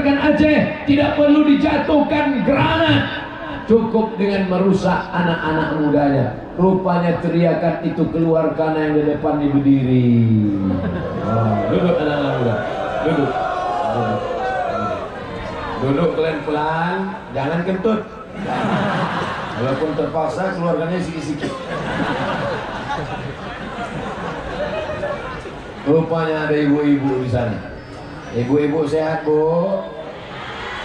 meninggalkan Aceh, tidak perlu dijatuhkan granat, cukup dengan merusak anak-anak mudanya. Rupanya teriakan itu keluar karena yang di depan ini berdiri. Duduk anak-anak muda, duduk. Duduk pelan-pelan, jangan kentut. Walaupun terpaksa keluarganya sikit-sikit. Rupanya ada ibu-ibu di sana. Ibu-ibu sehat, Bu?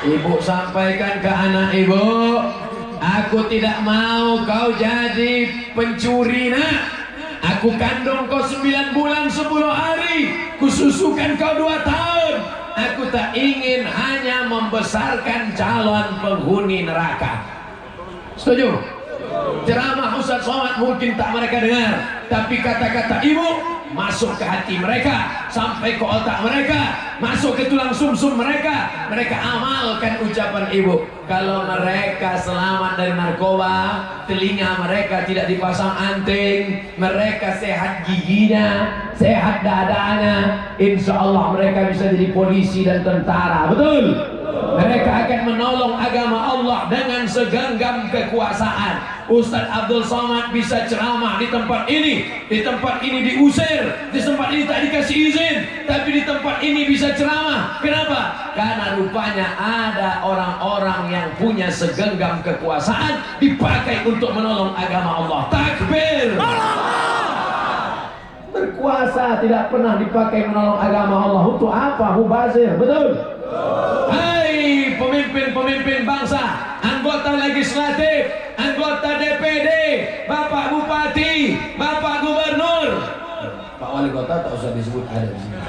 Ibu sampaikan ke anak ibu, aku tidak mau kau jadi pencuri, nak. Aku kandung kau 9 bulan 10 hari, kususukan kau 2 tahun. Aku tak ingin hanya membesarkan calon penghuni neraka. Setuju? Ceramah Ustaz Somad mungkin tak mereka dengar, tapi kata-kata ibu masuk ke hati mereka, sampai ke otak mereka, masuk ke tulang sumsum mereka. Mereka amalkan ucapan ibu. Kalau mereka selamat dari narkoba, telinga mereka tidak dipasang anting, mereka sehat giginya, sehat dadanya, insya Allah mereka bisa jadi polisi dan tentara. Betul? Mereka akan menolong agama Allah dengan segenggam kekuasaan. Ustaz Abdul Somad bisa ceramah di tempat ini diusir, di tempat ini tak dikasih izin, tapi di tempat ini bisa ceramah. Kenapa? Karena rupanya ada orang-orang yang punya segenggam kekuasaan dipakai untuk menolong agama Allah. Takbir! Berkuasa tidak pernah dipakai menolong agama Allah. Untuk apa? Mubazir. Betul? Hai pemimpin-pemimpin bangsa, anggota legislatif, anggota DPD, Bapak Bupati, Bapak Gubernur, Pak Wali Kota tak usah disebut ada di sini.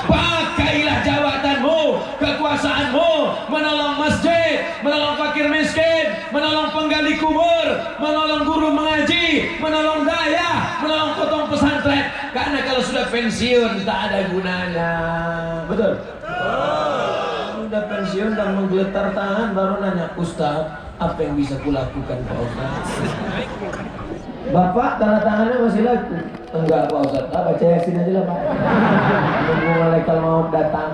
Pakailah jabatanmu, kekuasaanmu, menolong masjid, menolong fakir miskin, menolong penggali kubur, menolong guru mengaji, menolong daya, menolong potong pesantren. Karena kalau sudah pensiun tak ada gunanya. Betul? Udah pensiun dan menggeletar tangan baru nanya, Ustaz, apa yang bisa kulakukan Pak Ustaz? Bapak tanda tangannya masih laku? Enggak Pak Ustaz, baca Yasin aja lah Pak. Nunggu malaikat maut datang.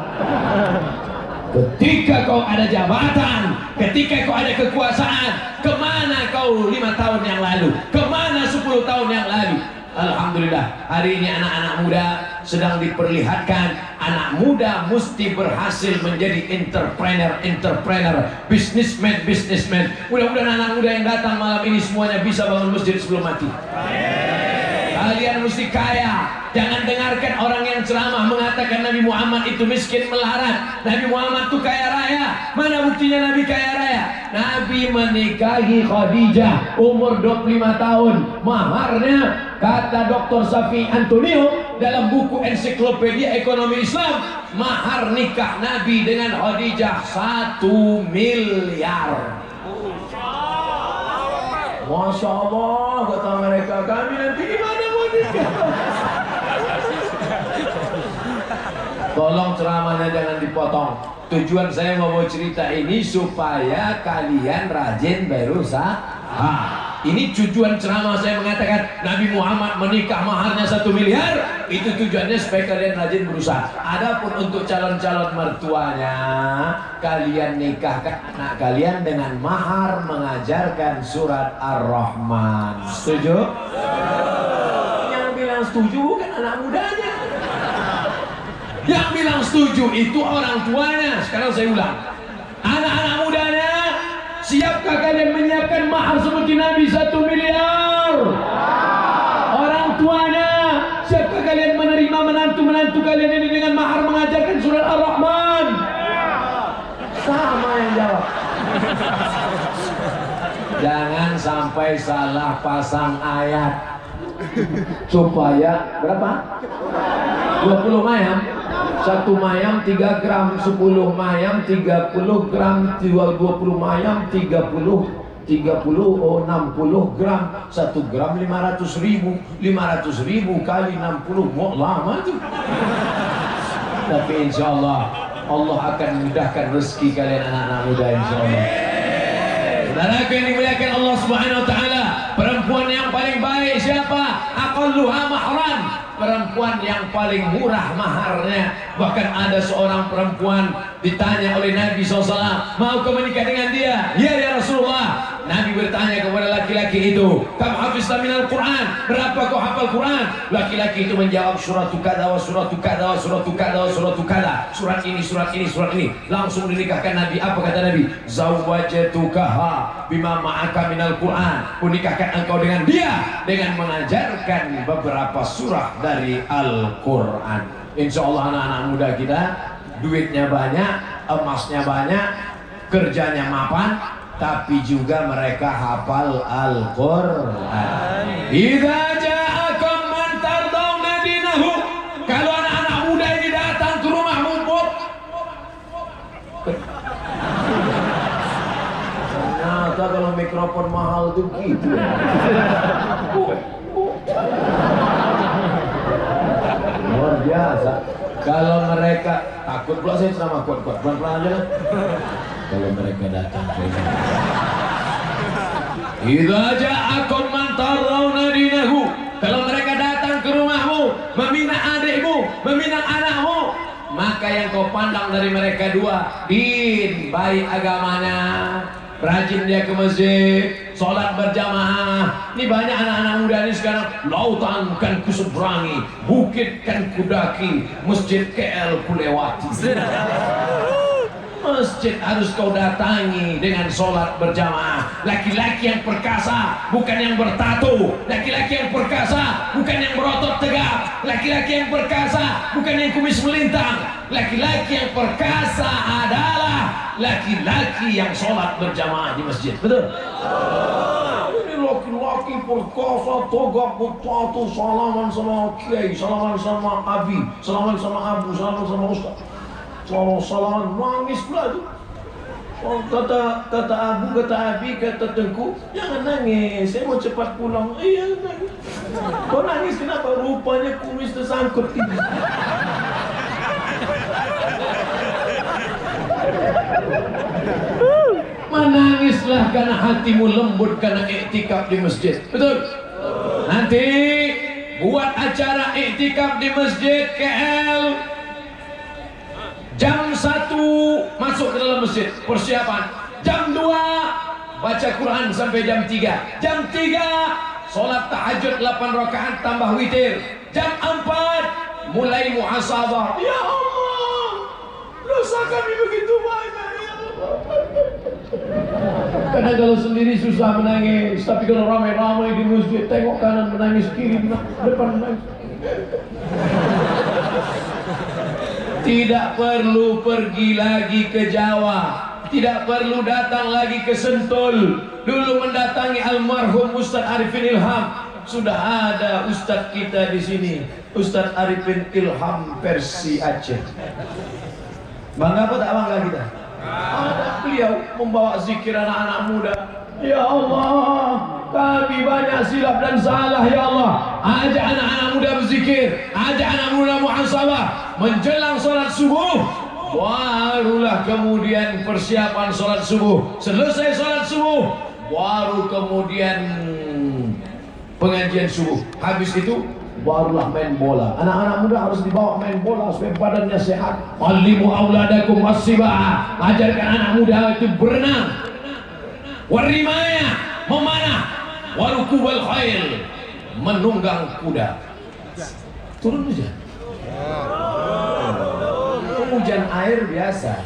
Ketika kau ada jabatan, ketika kau ada kekuasaan, kemana kau 5 tahun yang lalu? Kemana 10 tahun yang lalu? Alhamdulillah, hari ini anak-anak muda sedang diperlihatkan. Anak muda mesti berhasil menjadi entrepreneur, businessman. Mudah-mudahan anak muda yang datang malam ini semuanya bisa bangun masjid sebelum mati. Kalian mesti kaya. Jangan dengarkan orang yang ceramah mengatakan Nabi Muhammad itu miskin melarat, Nabi Muhammad itu kaya raya. Mana buktinya Nabi kaya raya? Nabi menikahi Khadijah umur 25 tahun. Maharnya, kata Dr. Safi Antonio dalam buku Ensiklopedia Ekonomi Islam, mahar nikah Nabi dengan Khadijah 1 miliar. Masya Allah, kata mereka, kami nanti gimana mau nikah? Tolong ceramahnya jangan dipotong. Tujuan saya mau cerita ini supaya kalian rajin berusaha. Ini tujuan ceramah saya mengatakan Nabi Muhammad menikah maharnya 1 miliar. Itu tujuannya supaya kalian rajin berusaha. Adapun untuk calon-calon mertuanya, kalian nikahkan anak kalian dengan mahar mengajarkan surat Ar-Rahman. Setuju? Yang bilang setuju bukan anak mudanya. Yang bilang setuju itu orang tuanya. Sekarang saya ulang, anak-anak mudanya, siapkah kalian menyiapkan mahar seperti Nabi 1 miliar? Orang tuanya, siapkah kalian menerima menantu-menantu kalian ini dengan mahar mengajarkan surat Ar-Rahman? Sama yang jawab. Jangan sampai salah pasang ayat. Supaya berapa? 20 mayam. 1 mayam 3 gram, 10 mayam 30 gram, 20 mayam 60 gram, 1 gram 500 ribu kali 60, mau lama tuh. Tapi insya Allah Allah akan mudahkan rezeki kalian anak-anak muda insya Allah. Saudara yang dimuliakan Allah Subhanahu wa taala, perempuan yang paling baik siapa? aqalluha mahran, perempuan yang paling murah maharnya. Bahkan ada seorang perempuan ditanya oleh Nabi SAW, mau kau menikah dengan dia? Ya, ya Rasulullah. Nabi bertanya kepada laki-laki itu, kam hafizta minal Quran, berapa kau hafal Quran? Laki-laki itu menjawab, suratu kada wa suratu kada wa suratu kada wa suratu kada, surat ini, surat ini, surat ini. Langsung dinikahkan Nabi. Apa kata Nabi? Zawwajtukaha bima ma'aka minal Quran, kunikahkan engkau dengan dia dengan mengajarkan beberapa surah dari Al-Quran. Insya Allah anak-anak muda kita duitnya banyak, emasnya banyak, kerjanya mapan, tapi juga mereka hafal Al-Quran. Idza ja'akum man tardawna dinahu, kalau anak-anak muda ini datang ke rumahmu, ternyata kalau mikrofon mahal tuh gitu. Luar biasa. Kalau mereka takut pula, saya ceramah kuat-kuat, pelan-pelan aja lah. Kalau mereka datang ke sini, idza ja'akum man tardawna dinahu, kalau mereka datang ke rumahmu, meminang adikmu, meminang anakmu, maka yang kau pandang dari mereka dua, din, baik agamanya, rajin dia ke masjid, sholat berjamaah. Ini banyak anak-anak muda ini sekarang, lautan kan ku seberangi, bukit kan ku daki, masjid KL ku lewati. Masjid harus kau datangi dengan sholat berjamaah. Laki-laki yang perkasa, bukan yang bertato. Laki-laki yang perkasa, bukan yang berotot tegap. Laki-laki yang perkasa, bukan yang kumis melintang. Laki-laki yang perkasa adalah laki-laki yang sholat berjamaah di masjid. Betul? Ini laki-laki perkasa, tegap, bertato, salaman sama kiai, salaman sama abi, salaman sama abu, salaman sama ustaz. Kalau salaman nangis pula tu. Oh, kata abu, kata abi, kata tengku, jangan nangis, saya mau cepat pulang. Iya, nangis. Kau nangis kenapa? Rupanya kumis tersangkut ini. Menangislah karena hatimu lembut karena iktikaf di masjid. Betul? Nanti buat acara iktikaf di masjid KL. Jam 1 masuk ke dalam masjid, persiapan. Jam 2 baca Quran sampai jam 3. Jam 3 sholat tahajud 8 rakaat tambah witir. Jam 4 mulai muhasabah. Ya Allah, dosa kami begitu banyak, ya Allah. Kadang kalau sendiri susah menangis, tapi kalau ramai-ramai di masjid, tengok kanan menangis, kiri depan menangis. Tidak perlu pergi lagi ke Jawa, tidak perlu datang lagi ke Sentul. Dulu mendatangi almarhum Ustadz Arifin Ilham, sudah ada Ustadz kita di sini, Ustadz Arifin Ilham versi Aceh. Bangga apa tak bangga kita? Ada beliau membawa zikir anak-anak muda. Ya Allah, kami banyak silap dan salah, ya Allah. Ajak anak-anak muda berzikir, ajak anak muda muhasabah. Menjelang sholat subuh, barulah kemudian persiapan sholat subuh. Selesai sholat subuh, baru kemudian pengajian subuh. Habis itu barulah main bola. Anak-anak muda harus dibawa main bola supaya badannya sehat. Allimu auladakum was-sibaa, ajarkan anak muda itu berenang, warimaya, memanah, warukubal khail, menunggang kuda. Turun hujan. Hujan air biasa,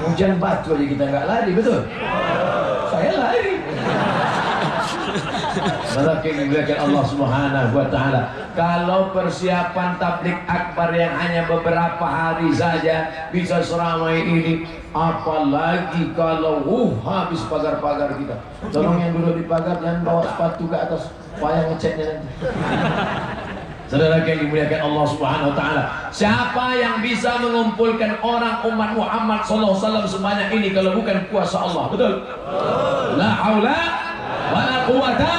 hujan batu aja kita nggak lari, betul? Saya lari. Melakin dimuliakan Allah Subhanahu wa Ta'ala. Kalau persiapan tablik akbar yang hanya beberapa hari saja bisa seramai ini, apalagi kalau habis pagar-pagar kita. Tolong yang duduk di pagar jangan bawa sepatu ke atas, payah ngeceknya nanti. Saudara yang dimuliakan Allah Subhanahu wa Ta'ala, siapa yang bisa mengumpulkan orang umat Muhammad sallallahu alaihi wasallam sebanyak ini kalau bukan kuasa Allah? Betul? La haula wala quwata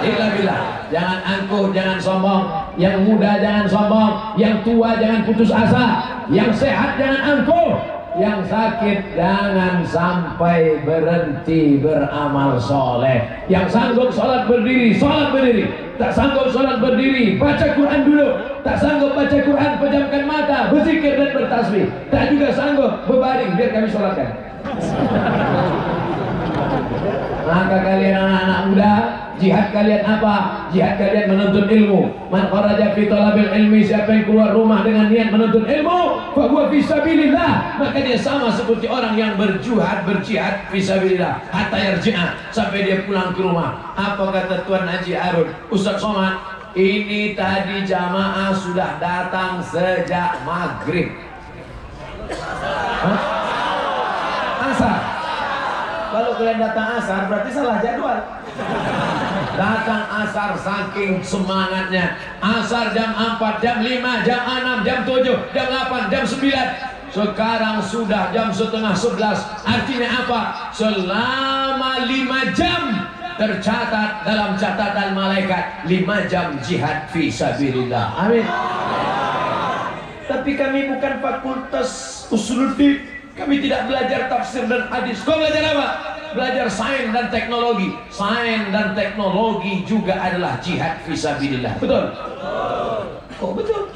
illa billah. Jangan angkuh, jangan sombong. Yang muda jangan sombong, yang tua jangan putus asa, yang sehat jangan angkuh, yang sakit jangan sampai berhenti beramal soleh. Yang sanggup sholat berdiri, sholat berdiri. tak sanggup sholat berdiri, baca Quran dulu. Tak sanggup baca Quran, pejamkan mata, berzikir dan bertasbih. Tak juga sanggup berbaring, biar kami sholatkan. Maka kalian anak-anak muda, jihad kalian apa? Jihad kalian menuntut ilmu. Man kharaja fi talabil ilmi, siapa yang keluar rumah dengan niat menuntut ilmu, fa huwa fi sabilillah, maka dia sama seperti orang yang berjihad fi sabilillah hatta yarji'a, sampai dia pulang ke rumah. Apa kata Tuan Haji Arun, Ustaz Somad, ini tadi jamaah sudah datang sejak maghrib. Hah? Asar. Kalau kalian datang asar berarti salah jadwal. Datang asar saking semangatnya. Asar jam 4, jam 5, jam 6, jam 7, jam 8, jam 9. Sekarang sudah jam setengah 11. Artinya apa? Selama 5 jam tercatat dalam catatan malaikat 5 jam jihad fi sabilillah. Amin. Tapi kami bukan fakultas usuluddin. Kami tidak belajar tafsir dan hadis. Kau belajar apa? Belajar sains dan teknologi. Sains dan teknologi juga adalah jihad fisabilillah. Betul? Kok betul?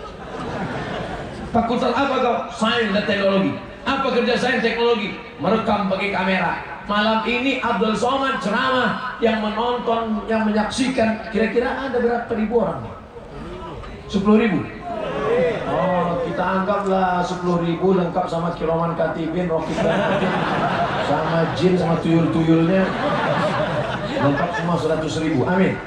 Fakultas apa kau? Sains dan teknologi. Apa kerja sains teknologi? Merekam pakai kamera. Malam ini Abdul Somad ceramah, yang menonton, yang menyaksikan kira-kira ada berapa ribu orang? 10.000. Oh, kita anggaplah 10.000 lengkap sama kiroman katibin, rocky sama jin, sama tuyul-tuyulnya, lengkap semua 100.000. Amin.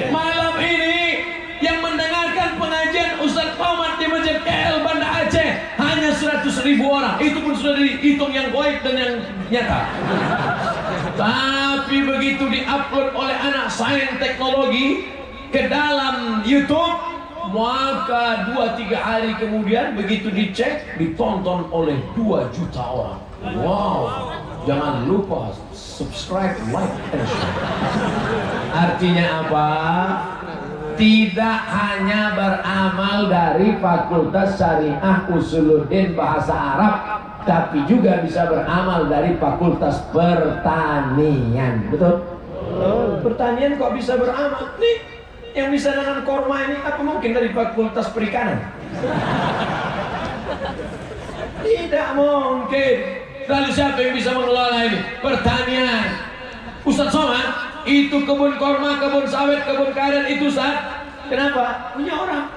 Malam ini yang mendengarkan pengajian Ustaz Somad di Masjid KL Banda Aceh hanya 100.000 orang. Itu pun sudah dihitung yang goib dan yang nyata. Tapi begitu diupload oleh anak sains teknologi ke dalam YouTube, maka 2-3 hari kemudian begitu dicek, ditonton oleh 2 juta orang. Wow. Jangan lupa subscribe, like, and share. Artinya apa? Tidak hanya beramal dari Fakultas Syariah Usuluddin Bahasa Arab, tapi juga bisa beramal dari Fakultas Pertanian. Betul? Pertanian kok bisa beramal? Nih, yang bisa nanam korma ini apa mungkin dari Fakultas Perikanan? Tidak mungkin. Lalu siapa yang bisa mengelola ini? Pertanian. Ustaz Somad, itu kebun korma, kebun sawit, kebun karet itu Ustaz. Kenapa? Punya orang.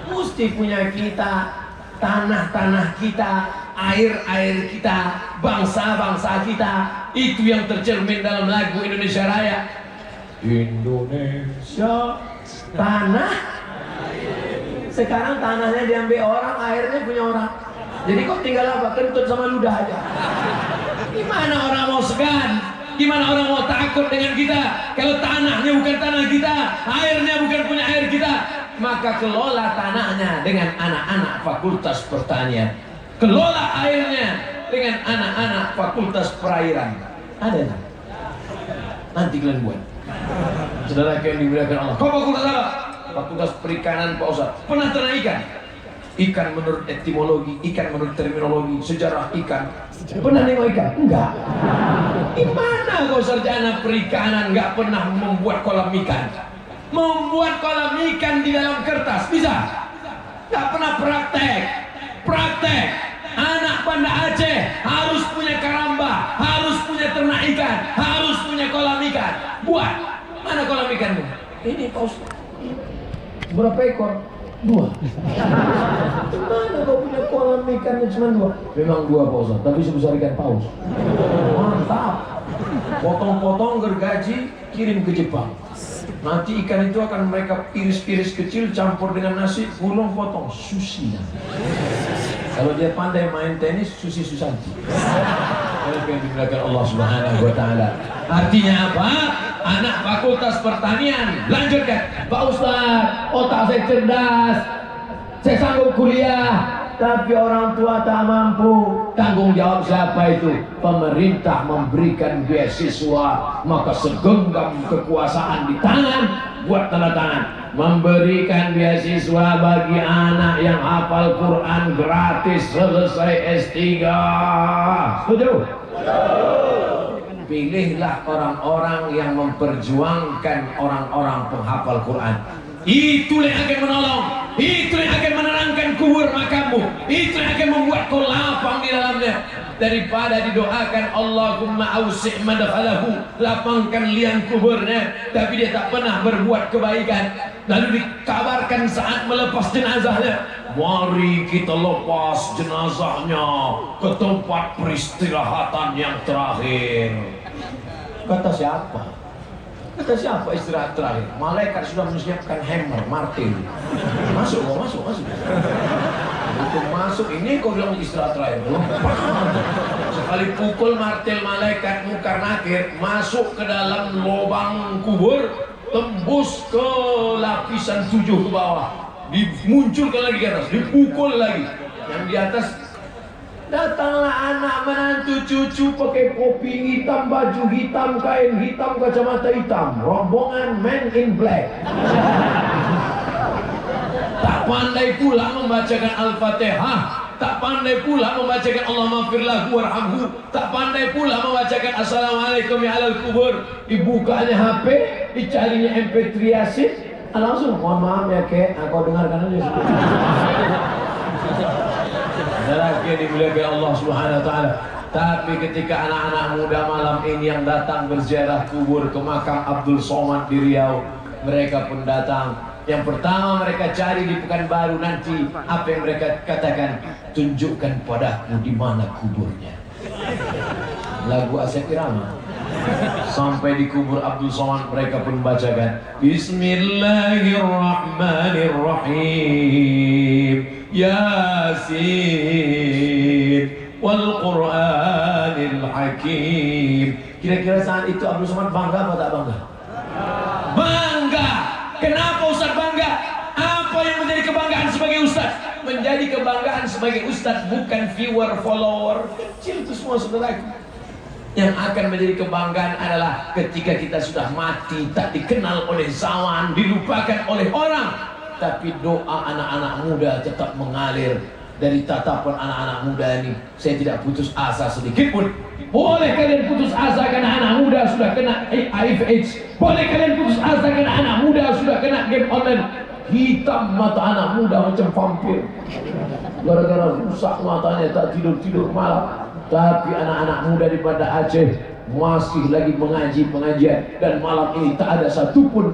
Mesti punya kita, tanah-tanah kita, air-air kita, bangsa-bangsa kita. Itu yang tercermin dalam lagu Indonesia Raya. Indonesia tanah. Sekarang tanahnya diambil orang, airnya punya orang. Jadi kok tinggal apa? Kentut sama ludah aja. Gimana orang mau segan? Gimana orang mau takut dengan kita? Kalau tanahnya bukan tanah kita, airnya bukan punya air kita, maka kelola tanahnya dengan anak-anak Fakultas Pertanian, kelola airnya dengan anak-anak Fakultas Perairan. Ada tak? Nanti kalian buat. Saudara yang dimuliakan Allah. Kau fakultas apa? Fakultas Perikanan Pak Ustaz. Pernah ternak ikan? Ikan menurut etimologi, ikan menurut terminologi, sejarah ikan. Pernah nengok ikan? Enggak. Gimana kau sarjana perikanan nggak pernah membuat kolam ikan? Membuat kolam ikan di dalam kertas bisa? Nggak pernah praktek. Praktek. Anak Banda Aceh harus punya karamba, harus punya ternak ikan, harus punya kolam ikan. Buat. Mana kolam ikanmu? Ini Pak Ustaz. Berapa ekor? 2. Mana kau punya kolam ikannya cuma 2? Memang 2 Pak Ustaz, tapi sebesar ikan paus. Mantap. Potong-potong gergaji, kirim ke Jepang. Nanti ikan itu akan mereka iris-iris kecil, campur dengan nasi, gulung, potong. Sushi. Kalau dia pandai main tenis, Susi Susanti. Yang dimuliakan Allah Subhanahu wa Ta'ala. Artinya apa? Anak Fakultas Pertanian. Lanjutkan. Pak Ustaz, otak saya cerdas, saya sanggup kuliah, tapi orang tua tak mampu. Tanggung jawab siapa itu? Pemerintah memberikan beasiswa, maka segenggam kekuasaan di tangan, buat tanda tangan. Memberikan beasiswa bagi anak yang hafal Quran gratis selesai S3. Setuju? pilihlah orang-orang yang memperjuangkan orang-orang penghafal Quran. Itulah yang akan menolong, itulah yang akan menerangkan kubur makammu, itulah yang akan membuat kau lapang di dalamnya. Daripada didoakan Allahumma ausi' madkhalahu, lapangkan liang kuburnya, tapi dia tak pernah berbuat kebaikan. Lalu dikabarkan saat melepas jenazahnya, mari kita lepas jenazahnya ke tempat peristirahatan yang terakhir. Kata siapa? Kata siapa istirahat terakhir? Malaikat sudah menyiapkan hammer, martil. Masuk, masuk. Untuk masuk ini kau bilang istirahat terakhir. Sekali pukul martil malaikat Munkar Nakir masuk ke dalam lubang kubur, tembus ke lapisan 7 ke bawah, dimunculkan lagi ke atas, dipukul lagi. Yang di atas, datanglah anak menantu cucu pakai kopi hitam, baju hitam, kain hitam, kacamata hitam, rombongan Men in Black. Tak pandai pula membacakan Al-Fatihah, tak pandai pula membacakan Allahumma fir lahu warhamhu, tak pandai pula membacakan Assalamualaikum ya alal kubur. Dibukanya HP, dicarinya MP3 Yasin, langsung mohon maaf ya kek, kau dengarkan aja. Lelaki yang dimuliakan Allah Subhanahu wa taala. Tapi ketika anak-anak muda malam ini yang datang berziarah kubur ke makam Abdul Somad di Riau, mereka pun datang. Yang pertama mereka cari di Pekanbaru nanti, apa yang mereka katakan? Tunjukkan padaku di mana kuburnya. Lagu Asep Irama. Sampai di kubur Abdul Somad mereka pun bacakan Bismillahirrahmanirrahim Yasin wal Qur'anil Hakim. Kira-kira saat itu Abdul Somad bangga atau tak bangga? Bangga. Kenapa Ustaz bangga? Apa yang menjadi kebanggaan sebagai Ustaz? Menjadi kebanggaan sebagai Ustaz bukan viewer, follower, kecil itu semua saudaraku. Yang akan menjadi kebanggaan adalah ketika kita sudah mati, tak dikenal oleh zaman, dilupakan oleh orang, tapi doa anak-anak muda tetap mengalir. Dari tatapan anak-anak muda ini, saya tidak putus asa sedikit pun. Boleh kalian putus asa karena anak muda sudah kena HIV/AIDS. Boleh kalian putus asa karena anak muda sudah kena game online. Hitam mata anak muda macam vampir, gara-gara rusak matanya, tak tidur-tidur malam. Tapi anak-anak muda di Banda Aceh masih lagi mengaji pengajian, dan malam ini tak ada satupun